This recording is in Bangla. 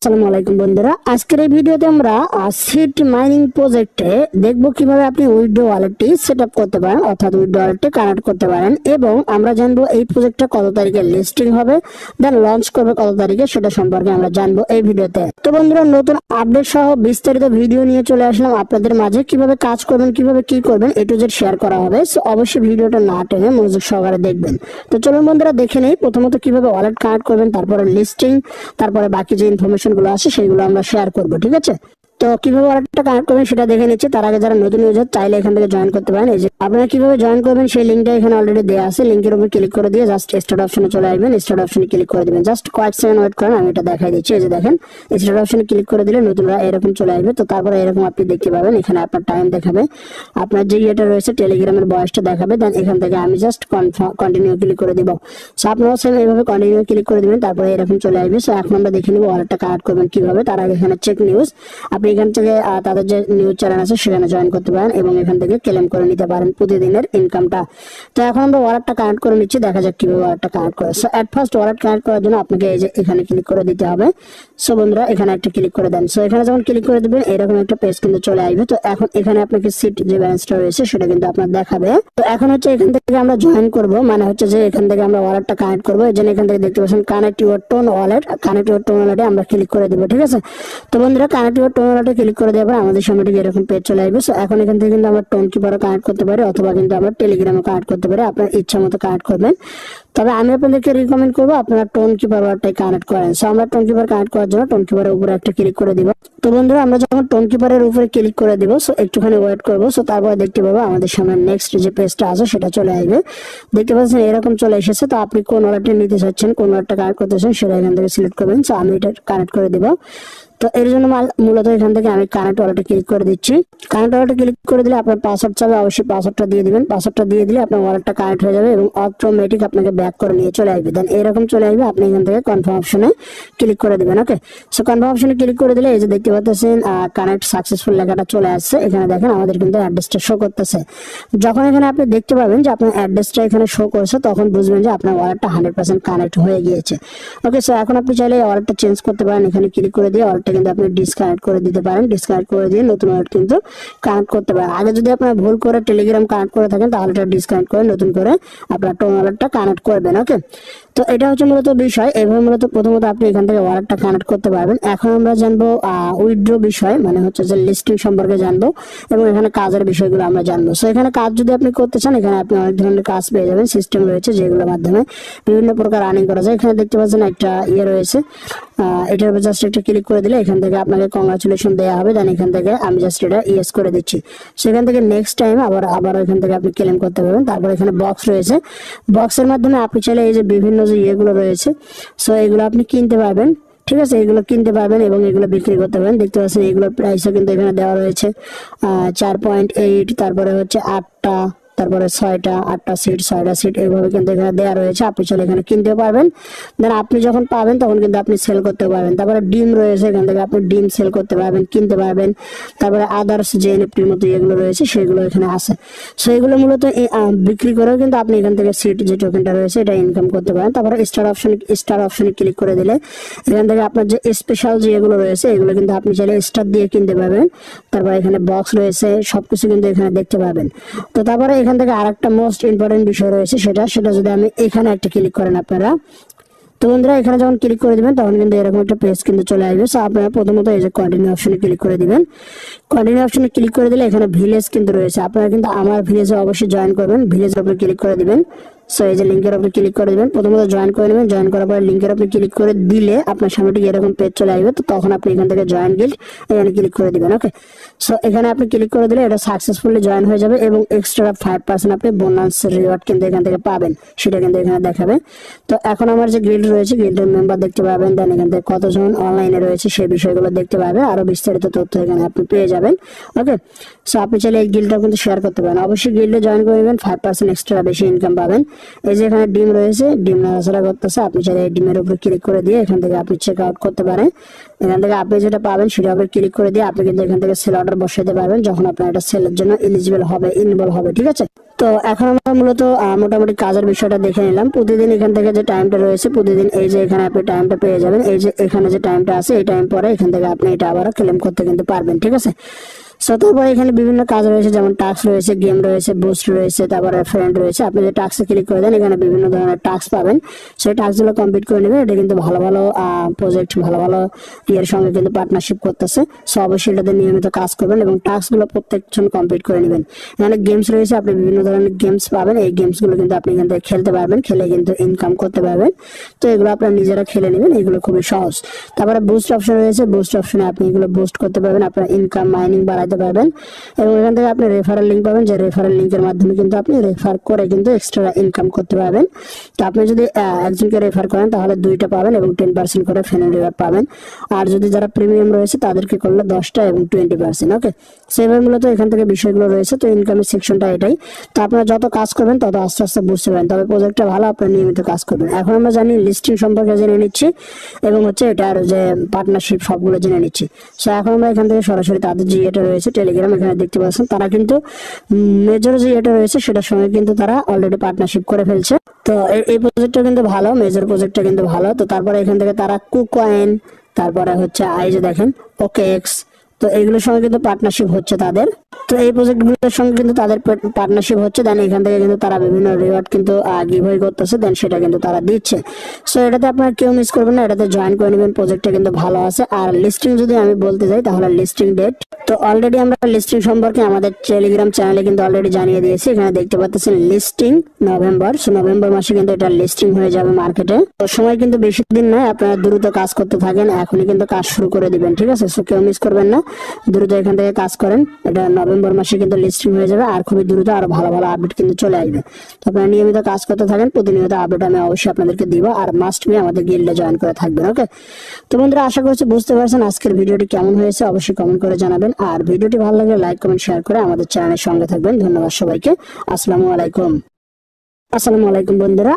আসসালামু আলাইকুম বন্ধুরা, আজকের এই ভিডিওতে আমরা সিট মাইনিং প্রজেক্টে দেখব কিভাবে আপনি উইথড্র ওয়ালেটটি সেটআপ করতে পারেন, অর্থাৎ উইথড্র ওয়ালেটটি কানেক্ট করতে পারেন এবং আমরা জানবো এই প্রজেক্টটা কত তারিখে লিস্টিং হবে, দেন লঞ্চ করবে কত তারিখে, সেটা সম্পর্কে আমরা জানবো এই ভিডিওতে। তো বন্ধুরা, নতুন আপডেট সহ বিস্তারিত ভিডিও নিয়ে চলে আসলাম আপনাদের মাঝে। কিভাবে কাজ করবেন, কিভাবে কি করবেন, এ টু জেড শেয়ার করা হবে। সো অবশ্যই ভিডিওটা না টেনে মনোযোগ সহকারে দেখবেন। তো চলুন বন্ধুরা, দেখে নেই প্রথমত কিভাবে ওয়ালেট কানেক্ট করবেন, তারপরে লিস্টিং, তারপরে বাকি যে ইনফরমেশন গুলো আছে সেগুলো আমরা শেয়ার করব। ঠিক আছে, তো কিভাবে ওয়ালেটটা কানেক্ট করবেন সেটা দেখে নিচ্ছি। তার আগে যারা নতুন ইউজার চাইলে এখান থেকে জয়েন করতে পারেন। এই যে আপনারা কিভাবে জয়েন করবেন সেই লিঙ্কটা এখানে অলরেডি দেওয়া আছে। লিঙ্কের উপর ক্লিক করে দিয়ে জাস্ট স্টার্ট অপশনে চলে আসবেন। স্টার্ট অপশনে ক্লিক করে দিবেন, জাস্ট কয়েক সেকেন্ড ওয়েট করেন, আমি এটা দেখাই দিচ্ছি। এই যে দেখেন, স্টার্ট অপশনে ক্লিক করে দিলে নতুনরা এরকম চলে আসবে। তো তারপরে এরকম আপনি দেখতে পাবেন, এখানে আপনার টাইম দেখাবে, আপনার যে ইয়েটা রয়েছে টেলিগ্রামের বয়সটা দেখাবে। দেন এখান থেকে আমি জাস্ট কন্টিনিউ ক্লিক করে দিব। সো আপনারাও সেম এইভাবে কন্টিনিউ ক্লিক করে দিবেন, তারপরে এরকম চলে আসবে। সো এখন আমরা দেখে নিব ওয়ালেটটা কানেক্ট করবেন কিভাবে। তার আগে এখানে চেক নিউজ, আপনি এখান থেকে তাদের যে নিউজ চ্যানেল আছে সেখানে জয়েন করতে পারেন এবং এখান থেকে ক্লেম করে নিতে পারেন প্রতিদিনের ইনকামটা। তো এখন আমরা ওয়ালেটটা কানেক্ট করে নিচ্ছি, দেখা যাক কিভাবে ওয়ালেটটা কানেক্ট করে। So at first wallet connect করার জন্য আপনাকে এই যে এখানে ক্লিক করে দিতে হবে। সো বন্ধুরা, এখানে একটা ক্লিক করে দেন। সো এখানে যখন ক্লিক করে দিবেন এরকম একটা পেজ কিন্তু চলে আসবে। তো এখন এখানে আপনাকে সিট যে ব্যালেন্সটা রয়েছে সেটা কিন্তু আপনার দেখাবে। তো এখন হচ্ছে এখান থেকে আমরা জয়েন করব, মানে হচ্ছে যে এখান থেকে আমরা ওয়ালেটটা কানেক্ট করবো। এই জন্য এখান থেকে দেখতে পাচ্ছেন connect your tone wallet, connect your tone ওয়ালেটে আমরা ক্লিক করে দিব। ঠিক আছে, তো বন্ধুরা কানেক্ট ইউর টোন ওয়ালেটে ক্লিক করে দেওয়ার পর আমাদের সামনে ঠিক এরকম পেজ চলে আসবে। সো এখন এখান থেকে কিন্তু আমরা টোন কিপারও কানেক্ট করতে পারি, অথবা কিন্তু আমরা টেলিগ্রামে কানেক্ট করতে পারি, আপনার ইচ্ছা মতো কানেক্ট করবেন। তবে আমি আপনাদেরকে রিকমেন্ড করবো আপনারা টোন কিপার ওয়ালেটটাই কানেক্ট করেন। সো আমরা টোন কিপার কানেক্ট করার জন্য টোন কিপারের উপরে একটা ক্লিক করে দিব। তো বন্ধুরা, আমরা যখন টোন কিপারের উপরে ক্লিক করে দিব, সো একটুখানি ওয়েট করবো। সো তারপরে দেখতে পাবো আমাদের সামনে নেক্সট যে পেজটা আছে সেটা চলে আসবে। দেখতে পাচ্ছেন এরকম চলে এসেছে। তো আপনি কোন ওয়ালেটটা নিতে চাচ্ছেন, কোন ওয়ালেটটা কানেক্ট করতে চাচ্ছেন সেটা এখান থেকে সিলেক্ট করবেন। সো আমি এটা কানেক্ট করে দিব। তো এর জন্য মূলত এখান থেকে আমি কানেক্ট ওয়ালেটে ক্লিক করে দিচ্ছি। কানেক্ট ওয়ালেটে ক্লিক করে দিলে আপনার পাসওয়ার্ড চাবে, অবশ্যই পাসওয়ার্ডটা দিয়ে দিবেন। পাসওয়ার্ডটা দিয়ে দিলে আপনার ওয়ালেটটা কানেক্ট হয়ে যাবে এবং অটোমেটিক আপনাকে ব্যাক করে নিয়ে চলে আসবে। দেন এরকম চলে আসবে, আপনি এখান থেকে কনফার্ম অপশনে ক্লিক করে দিবেন। ওকে, সো কনফার্ম অপশনে ক্লিক করে দিলে এই যে দেখতে পাচ্ছেন কানেক্ট সাকসেসফুল লেখাটা চলে আসছে। এখানে দেখেন আমাদের কিন্তু অ্যাড্রেসটা শো করতেছে। যখন এখানে আপনি দেখতে পাবেন যে আপনার অ্যাড্রেসটা এখানে শো করছে, তখন বুঝবেন যে আপনার ওয়ালেটটা 100% কানেক্ট হয়ে গিয়েছে। ওকে, সো এখন আপনি চাইলে ওয়ালেটটা চেঞ্জ করতে পারেন। এখানে ক্লিক করে দিয়ে ওয়ালেটটা কিন্তু আপনি ডিসকানেক্ট করে দিতে পারেন। ডিসকানেক্ট করে দিয়ে নতুন ওয়ালেট কিন্তু কানেক্ট করতে পারেন। আগে যদি আপনারা ভুল করে টেলিগ্রাম কানেক্ট করে থাকেন তাহলে এটা ডিসকানেক্ট করে নতুন করে আপনার টোন ওয়ালেটটা কানেক্ট করবেন। ওকে, তো এটা হচ্ছে মূলত বিষয়। এভাবে মূলত প্রথমত আপনি এখান থেকে ওয়ালেটটা কানেক্ট করতে পারবেন। এখন আমরা জানবো উইথড্র বিষয়, মানে হচ্ছে যে লিস্টিং সম্পর্কে জানবো এবং এখানে কাজের বিষয়গুলো আমরা জানবো। সো এখানে কাজ যদি আপনি করতে চান, এখানে আপনি অনেক ধরনের কাজ পেয়ে যাবেন। সিস্টেম রয়েছে যেগুলোর মাধ্যমে বিভিন্ন প্রকার আর্নিং করা যায়। এখানে দেখতে পাচ্ছেন একটা ইয়ে রয়েছে, এটার উপর জাস্ট একটা ক্লিক করে দিলে এখান থেকে আপনাকে কংগ্রাচুলেশন দেওয়া হবে। দেন এখান থেকে আমি জাস্ট এটা ইয়েস করে দিচ্ছি। সেখান থেকে নেক্সট টাইম আবার এখান থেকে আপনি ক্লেম করতে পারবেন। তারপর এখানে বক্স রয়েছে, বক্সের মাধ্যমে আপনি চাইলে এই যে বিভিন্ন যে ইয়েগুলো রয়েছে, সো এগুলো আপনি কিনতে পারবেন। ঠিক আছে, এগুলো কিনতে পারবেন এবং এগুলো বিক্রি করতে পারবেন। দেখতে পাচ্ছেন এগুলোর প্রাইসও কিন্তু এখানে দেওয়া রয়েছে 4.8, তারপরে হচ্ছে 8টা, তারপরে 6টা, 8টা সিট, 6টা সিট, এইভাবে কিন্তু এখানে দেওয়া রয়েছে। আপনি চলে এখানে কিনতে পারবেন। দেন আপনি যখন পাবেন তখন কিন্তু আপনি সেল করতে পারবেন। তারপরে ডিম রয়েছে, এখান থেকে আপনি ডিম সেল করতে পারবেন, কিনতে পারবেন। তারপরে আদার্স যে এনএফটির মতো এগুলো রয়েছে সেগুলো এখানে আছে। সো এগুলো মূলত বিক্রি করেও কিন্তু আপনি এখান থেকে সিট যে টোকেনটা রয়েছে এটা ইনকাম করতে পারেন। তারপরে স্টার অপশনে ক্লিক করে দিলে এখান থেকে আপনার যে স্পেশাল যে এগুলো রয়েছে এগুলো কিন্তু আপনি চাইলে স্টার দিয়ে কিনতে পারবেন। তারপর এখানে বক্স রয়েছে, সবকিছু কিন্তু এখানে দেখতে পাবেন। তো তারপরে এখান থেকে আরেকটা মোস্ট ইম্পর্টেন্ট বিষয় রয়েছে, সেটা যদি আমি এখানে একটা ক্লিক করেন আপনারা, তো বন্ধুরা এখানে যখন ক্লিক করে দিবেন তখন কিন্তু এরকম একটা পেজ কিন্তু চলে আসবে। সো আপনারা প্রথমত এই যে কন্টিনিউ অপশনে ক্লিক করে দিবেন। কন্টিনিউ অপশনে ক্লিক করে দিলে এখানে ভিলেজ কিন্তু রয়েছে, আপনারা কিন্তু আমার ভিলেজে অবশ্যই জয়েন করবেন। ভিলেজের উপরে ক্লিক করে দিবেন। সো এই যে লিঙ্কের উপরে ক্লিক করে দিবেন, প্রথমত জয়েন করে নেবেন। জয়েন করার পর লিঙ্কের উপরে ক্লিক করে দিলে আপনার সামনে ঠিক এরকম পেজ চলে আসবে। তো তখন আপনি এখান থেকে জয়েন গিল্ড এখানে ক্লিক করে দিবেন। ওকে, সো এখানে আপনি ক্লিক করে দিলে এটা সাকসেসফুলি জয়েন হয়ে যাবে এবং এক্সট্রা 5% আপনি বোনাস রিওয়ার্ড কিন্তু এখান থেকে পাবেন, সেটা কিন্তু এখানে দেখাবে। তো এখন আমার যে গিল্ড রয়েছে গিল্ডের মেম্বার দেখতে পাবেন। দেন এখান থেকে কতজন অনলাইনে রয়েছে সেই বিষয়গুলো দেখতে পাবেন, আরো বিস্তারিত তথ্য এখানে আপনি পেয়ে যাবেন। ওকে, সো আপনি চাইলে এই গিল্ডটা কিন্তু শেয়ার করতে পারেন। অবশ্যই গিল্ডে জয়েন করে নেবেন, 5% এক্সট্রা বেশি ইনকাম পাবেন। এই যে এখানে ডিম রয়েছে, ডিম নাড়াচাড়া করতেছে, আপনি চাইলে এই ডিমের উপরে ক্লিক করে দিয়ে এখান থেকে আপনি চেক আউট করতে পারেন। এখান থেকে আপনি যেটা পাবেন সেটা উপরে ক্লিক করে দিয়ে আপনি কিন্তু এখান থেকে সেল অর্ডার বসাতে পারবেন যখন আপনার এটা সেলের জন্য এলিজিবল হবে, ইনেবল হবে। ঠিক আছে, তো এখন আমরা মূলত মোটামুটি কাজের বিষয়টা দেখে নিলাম। প্রতিদিন এখান থেকে যে টাইমটা রয়েছে, প্রতিদিন এই যে এখানে আপনি টাইমটা পেয়ে যাবেন, এই যে এখানে যে টাইমটা আছে এই টাইম পরে এখান থেকে আপনি এটা আবার ক্লেম করতে কিন্তু পারবেন, ঠিক আছে। সো তারপরে এখানে বিভিন্ন কাজ রয়েছে, যেমন টাস্ক রয়েছে, গেম রয়েছে, বুস্ট রয়েছে, তারপরে ফ্রেন্ড রয়েছে। আপনি যে টাস্কে ক্লিক করে দেন এখানে বিভিন্ন ধরনের টাস্ক পাবেন, সেই টাস্কগুলো কমপ্লিট করে নেবেন। এটা কিন্তু ভালো ভালো প্রজেক্ট, ভালো ভালো ইয়ের সঙ্গে কিন্তু পার্টনারশিপ করতেছে। সো অবশ্যই এটাতে নিয়মিত কাজ করবেন এবং টাস্কগুলো প্রত্যেকজন কমপ্লিট করে নেবেন। এখানে গেমস রয়েছে, আপনি বিভিন্ন ধরনের গেমস পাবেন। এই গেমসগুলো কিন্তু আপনি এখান থেকে খেলতে পারবেন, খেলে কিন্তু ইনকাম করতে পারবেন। তো এগুলো আপনারা নিজেরা খেলে নেবেন, এগুলো খুবই সহজ। তারপরে বুস্ট অপশন রয়েছে, বুস্ট অপশনে আপনি এগুলো বুস্ট করতে পারবেন, আপনার ইনকাম মাইনিং বাড়াতে পারবেন। এবং এখান থেকে আপনি রেফারেল লিঙ্ক পাবেন, যে রেফারেল লিঙ্কের মাধ্যমে কিন্তু আপনি রেফার করে কিন্তু এক্সট্রা ইনকাম করতে পারবেন। তো আপনি যদি একজনকে রেফার করেন তাহলে 2টা পাবেন এবং 10% করে ফ্রেন্ড রিওয়ার্ড পাবেন। আর যদি যারা প্রিমিয়াম রয়েছে তাদেরকে করলে 10টা এবং 20%। ওকে, সেভাবে মূলত এখান থেকে বিষয়গুলো রয়েছে। তো ইনকামের সেকশনটা এটাই। তো আপনারা যত কাজ করবেন তত আস্তে আস্তে বুঝতে পারেন, তবে প্রজেক্টটা ভালো, আপনারা নিয়মিত কাজ করবেন। এখন আমরা জানি লিস্টিং সম্পর্কে জেনে নিচ্ছি এবং হচ্ছে এটার যে পার্টনারশিপ সবগুলো জেনে নিচ্ছি। সো এখন আমরা এখান থেকে সরাসরি তাদের যে এটা রয়েছে টেলিগ্রাম, এখানে দেখতে পাচ্ছেন তারা কিন্তু মেজর যে এটা রয়েছে সেটার সঙ্গে কিন্তু তারা অলরেডি পার্টনারশিপ করে ফেলছে। তো এই প্রজেক্টটা কিন্তু ভালো, মেজর প্রজেক্টটা কিন্তু ভালো। তো তারপরে এখান থেকে তারা কুকয়েন, তারপরে হচ্ছে এই যে দেখেন ওকেএক্স, তো এইগুলোর সঙ্গে কিন্তু পার্টনারশিপ হচ্ছে তাদের। তো এই প্রজেক্টগুলোর সঙ্গে কিন্তু তাদের পার্টনারশিপ হচ্ছে, দেন এখান থেকে কিন্তু তারা বিভিন্ন রিওয়ার্ড কিন্তু গিভওয়ে করতেছে, দেন সেটা কিন্তু তারা দিচ্ছে। সো এটাতে আপনারা কেউ মিস করবেন না, এটাতে জয়েন করে নেবেন, প্রজেক্টটা কিন্তু ভালো আছে। আর লিস্টিং যদি আমি বলতে যাই তাহলে লিস্টিং ডেট, তো অলরেডি আমরা লিস্টিং সম্পর্কে আমাদের টেলিগ্রাম চ্যানেলে কিন্তু অলরেডি জানিয়ে দিয়েছি। এখানে দেখতে পাচ্ছেন লিস্টিং নভেম্বর, সো নভেম্বর মাসে কিন্তু এটা লিস্টিং হয়ে যাবে মার্কেটে। তো সময় কিন্তু বেশি দিন নয়, আপনারা দ্রুত কাজ করতে থাকেন, এখনই কিন্তু কাজ শুরু করে দিবেন, ঠিক আছে। সো কেউ মিস করবেন না, দ্রুত এখান থেকে কাজ করেন। এটা নভেম্বর মাসে কিন্তু লিস্টিং হয়ে যাবে, আর খুবই দ্রুত আরো ভালো ভালো আপডেট কিন্তু চলে আসবে। তো আপনারা নিয়মিত কাজ করতে থাকেন, প্রতিনিয়ত আপডেট আমি অবশ্যই আপনাদেরকে দিব, আর মাস্ট বি আমাদের গিল্ডে জয়েন করে থাকবেন। ওকে, তো বন্ধুরা আশা করছি বুঝতে পারছেন আজকের ভিডিওটি কেমন হয়েছে, অবশ্যই কমেন্ট করে জানাবেন। আর ভিডিওটি ভালো লাগলে লাইক কমেন্ট শেয়ার করে আমাদের চ্যানেলের সঙ্গে থাকবেন। ধন্যবাদ সবাইকে। আসসালামু আলাইকুম বন্ধুরা।